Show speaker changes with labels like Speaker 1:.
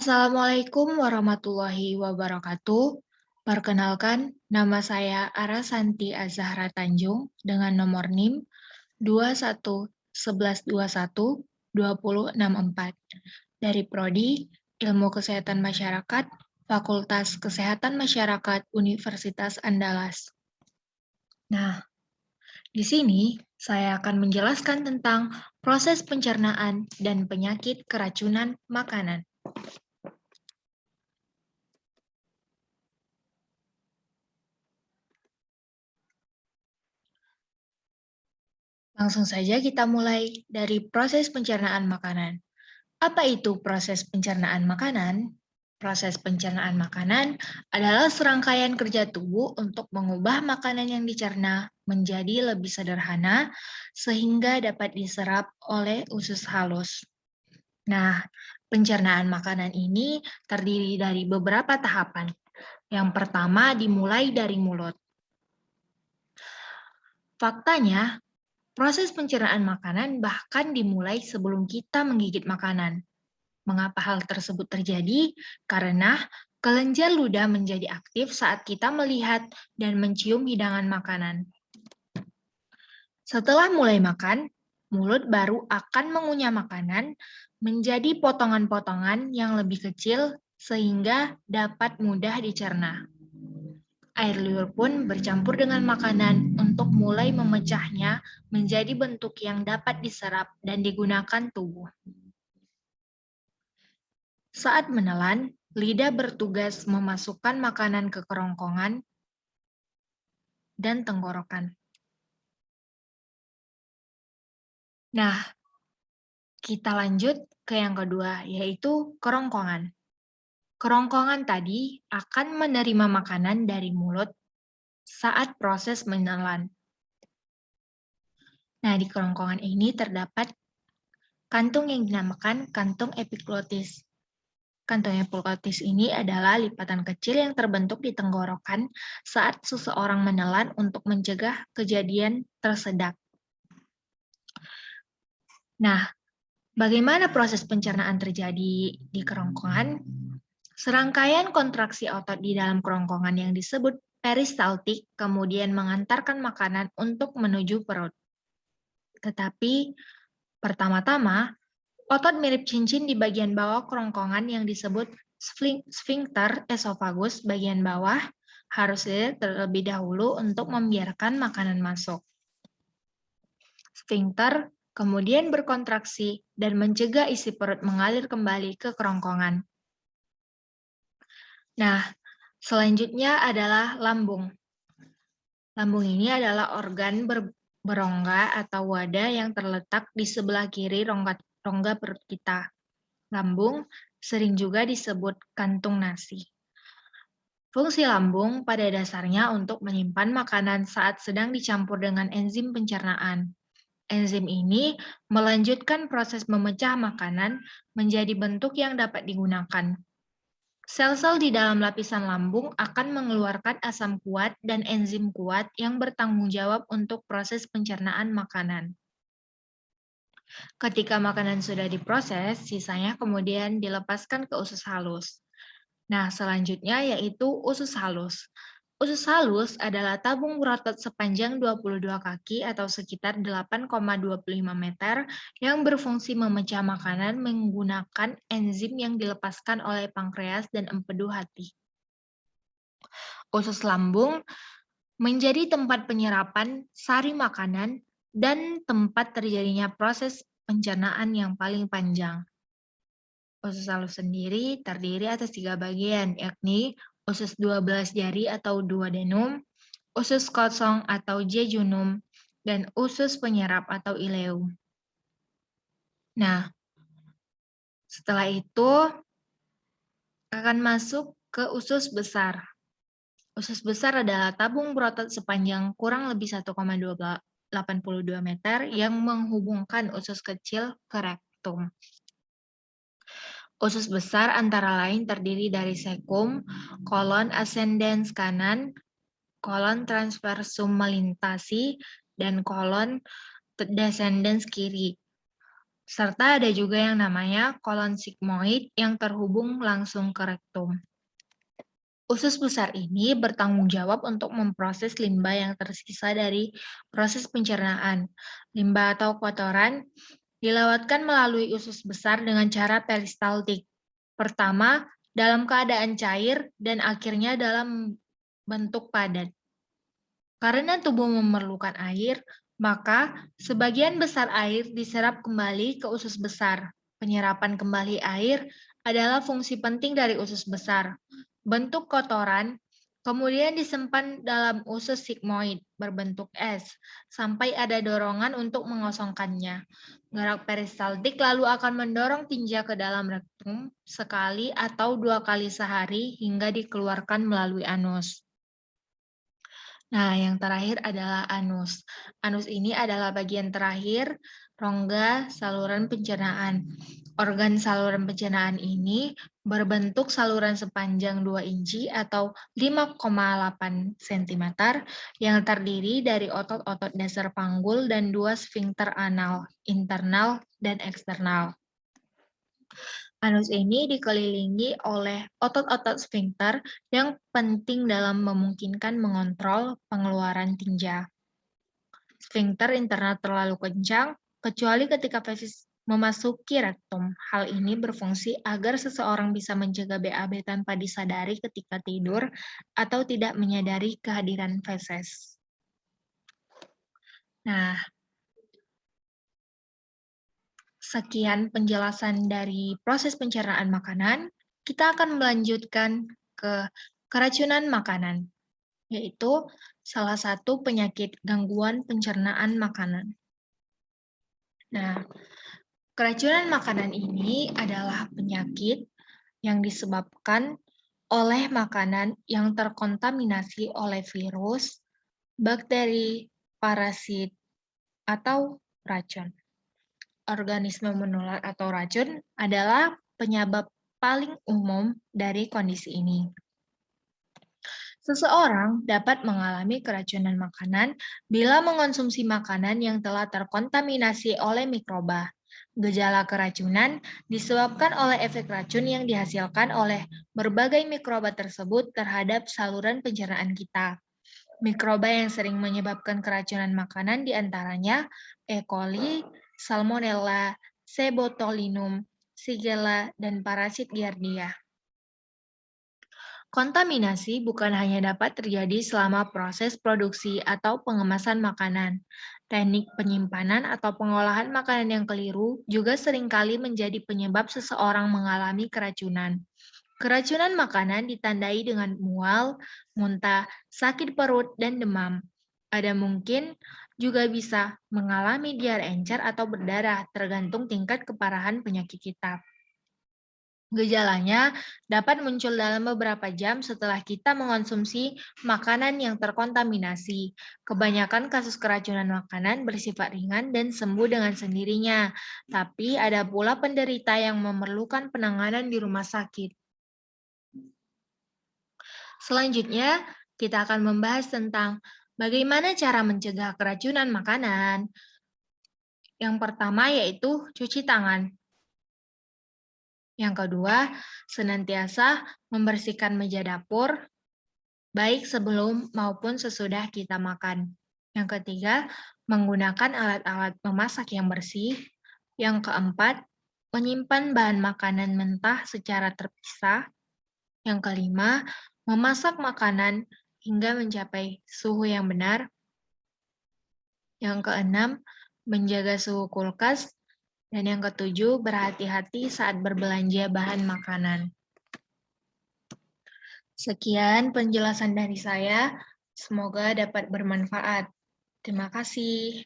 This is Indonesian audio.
Speaker 1: Assalamualaikum warahmatullahi wabarakatuh. Perkenalkan, nama saya Arasanti Azahra Tanjung dengan nomor NIM 21 11 21 2064 dari Prodi Ilmu Kesehatan Masyarakat, Fakultas Kesehatan Masyarakat Universitas Andalas. Nah, di sini saya akan menjelaskan tentang proses pencernaan dan penyakit keracunan makanan. Langsung saja kita mulai dari proses pencernaan makanan. Apa itu proses pencernaan makanan? Proses pencernaan makanan adalah serangkaian kerja tubuh untuk mengubah makanan yang dicerna menjadi lebih sederhana sehingga dapat diserap oleh usus halus. Nah, pencernaan makanan ini terdiri dari beberapa tahapan. Yang pertama dimulai dari mulut. Faktanya, proses pencernaan makanan bahkan dimulai sebelum kita menggigit makanan. Mengapa hal tersebut terjadi? Karena kelenjar ludah menjadi aktif saat kita melihat dan mencium hidangan makanan. Setelah mulai makan, mulut baru akan mengunyah makanan menjadi potongan-potongan yang lebih kecil sehingga dapat mudah dicerna. Air liur pun bercampur dengan makanan untuk mulai memecahnya menjadi bentuk yang dapat diserap dan digunakan tubuh. Saat menelan, lidah bertugas memasukkan makanan ke kerongkongan dan tenggorokan. Nah, kita lanjut ke yang kedua, yaitu kerongkongan. Kerongkongan tadi akan menerima makanan dari mulut saat proses menelan. Nah, di kerongkongan ini terdapat kantung yang dinamakan kantung epiglotis. Kantung epiglotis ini adalah lipatan kecil yang terbentuk di tenggorokan saat seseorang menelan untuk mencegah kejadian tersedak. Nah, bagaimana proses pencernaan terjadi di kerongkongan? Serangkaian kontraksi otot di dalam kerongkongan yang disebut peristaltik kemudian mengantarkan makanan untuk menuju perut. Tetapi pertama-tama, otot mirip cincin di bagian bawah kerongkongan yang disebut sphincter esophagus bagian bawah harus dilihat terlebih dahulu untuk membiarkan makanan masuk. Sphincter kemudian berkontraksi dan mencegah isi perut mengalir kembali ke kerongkongan. Nah, selanjutnya adalah lambung. Lambung ini adalah organ berongga atau wadah yang terletak di sebelah kiri rongga perut kita. Lambung sering juga disebut kantung nasi. Fungsi lambung pada dasarnya untuk menyimpan makanan saat sedang dicampur dengan enzim pencernaan. Enzim ini melanjutkan proses memecah makanan menjadi bentuk yang dapat digunakan. Sel-sel di dalam lapisan lambung akan mengeluarkan asam kuat dan enzim kuat yang bertanggung jawab untuk proses pencernaan makanan. Ketika makanan sudah diproses, sisanya kemudian dilepaskan ke usus halus. Nah, selanjutnya yaitu usus halus. Usus halus adalah tabung berotot sepanjang 22 kaki atau sekitar 8,25 meter yang berfungsi memecah makanan menggunakan enzim yang dilepaskan oleh pankreas dan empedu hati. Usus lambung menjadi tempat penyerapan sari makanan dan tempat terjadinya proses pencernaan yang paling panjang. Usus halus sendiri terdiri atas 3 bagian, yakni usus 12 jari atau duodenum, usus kosong atau jejunum, dan usus penyerap atau ileum. Nah, setelah itu akan masuk ke usus besar. Usus besar adalah tabung berotot sepanjang kurang lebih 1,82 meter yang menghubungkan usus kecil ke rektum. Usus besar antara lain terdiri dari sekum, kolon ascendens kanan, kolon transversum melintasi, dan kolon descendens kiri. Serta ada juga yang namanya kolon sigmoid yang terhubung langsung ke rektum. Usus besar ini bertanggung jawab untuk memproses limba yang tersisa dari proses pencernaan. Limba atau kotoran dilewatkan melalui usus besar dengan cara peristaltik. Pertama, dalam keadaan cair dan akhirnya dalam bentuk padat. Karena tubuh memerlukan air, maka sebagian besar air diserap kembali ke usus besar. Penyerapan kembali air adalah fungsi penting dari usus besar. Bentuk kotoran kemudian disimpan dalam usus sigmoid berbentuk S sampai ada dorongan untuk mengosongkannya. Gerak peristaltik lalu akan mendorong tinja ke dalam rektum sekali atau 2 kali sehari hingga dikeluarkan melalui anus. Nah, yang terakhir adalah anus. Anus ini adalah bagian terakhir rongga saluran pencernaan. Organ saluran pencernaan ini berbentuk saluran sepanjang 2 inci atau 5,8 cm yang terdiri dari otot-otot dasar panggul dan 2 sfinkter anal, internal dan eksternal. Anus ini dikelilingi oleh otot-otot sfinkter yang penting dalam memungkinkan mengontrol pengeluaran tinja. Sfinkter internal terlalu kencang, kecuali ketika fesis memasuki rektum. Hal ini berfungsi agar seseorang bisa menjaga BAB tanpa disadari ketika tidur atau tidak menyadari kehadiran feses. Nah, sekian penjelasan dari proses pencernaan makanan. Kita akan melanjutkan ke keracunan makanan, yaitu salah satu penyakit gangguan pencernaan makanan. Nah, keracunan makanan ini adalah penyakit yang disebabkan oleh makanan yang terkontaminasi oleh virus, bakteri, parasit, atau racun. Organisme menular atau racun adalah penyebab paling umum dari kondisi ini. Seseorang dapat mengalami keracunan makanan bila mengonsumsi makanan yang telah terkontaminasi oleh mikroba. Gejala keracunan disebabkan oleh efek racun yang dihasilkan oleh berbagai mikroba tersebut terhadap saluran pencernaan kita. Mikroba yang sering menyebabkan keracunan makanan diantaranya E. coli, Salmonella, C. botulinum, Shigella, dan parasit Giardia. Kontaminasi bukan hanya dapat terjadi selama proses produksi atau pengemasan makanan. Teknik penyimpanan atau pengolahan makanan yang keliru juga seringkali menjadi penyebab seseorang mengalami keracunan. Keracunan makanan ditandai dengan mual, muntah, sakit perut, dan demam. Ada mungkin juga bisa mengalami diare encer atau berdarah, tergantung tingkat keparahan penyakit kita. Gejalanya dapat muncul dalam beberapa jam setelah kita mengonsumsi makanan yang terkontaminasi. Kebanyakan kasus keracunan makanan bersifat ringan dan sembuh dengan sendirinya, tapi ada pula penderita yang memerlukan penanganan di rumah sakit. Selanjutnya, kita akan membahas tentang bagaimana cara mencegah keracunan makanan. Yang pertama yaitu cuci tangan. Yang kedua, senantiasa membersihkan meja dapur, baik sebelum maupun sesudah kita makan. Yang ketiga, menggunakan alat-alat memasak yang bersih. Yang keempat, menyimpan bahan makanan mentah secara terpisah. Yang kelima, memasak makanan hingga mencapai suhu yang benar. Yang keenam, menjaga suhu kulkas. Dan yang ketujuh, berhati-hati saat berbelanja bahan makanan. Sekian penjelasan dari saya. Semoga dapat bermanfaat. Terima kasih.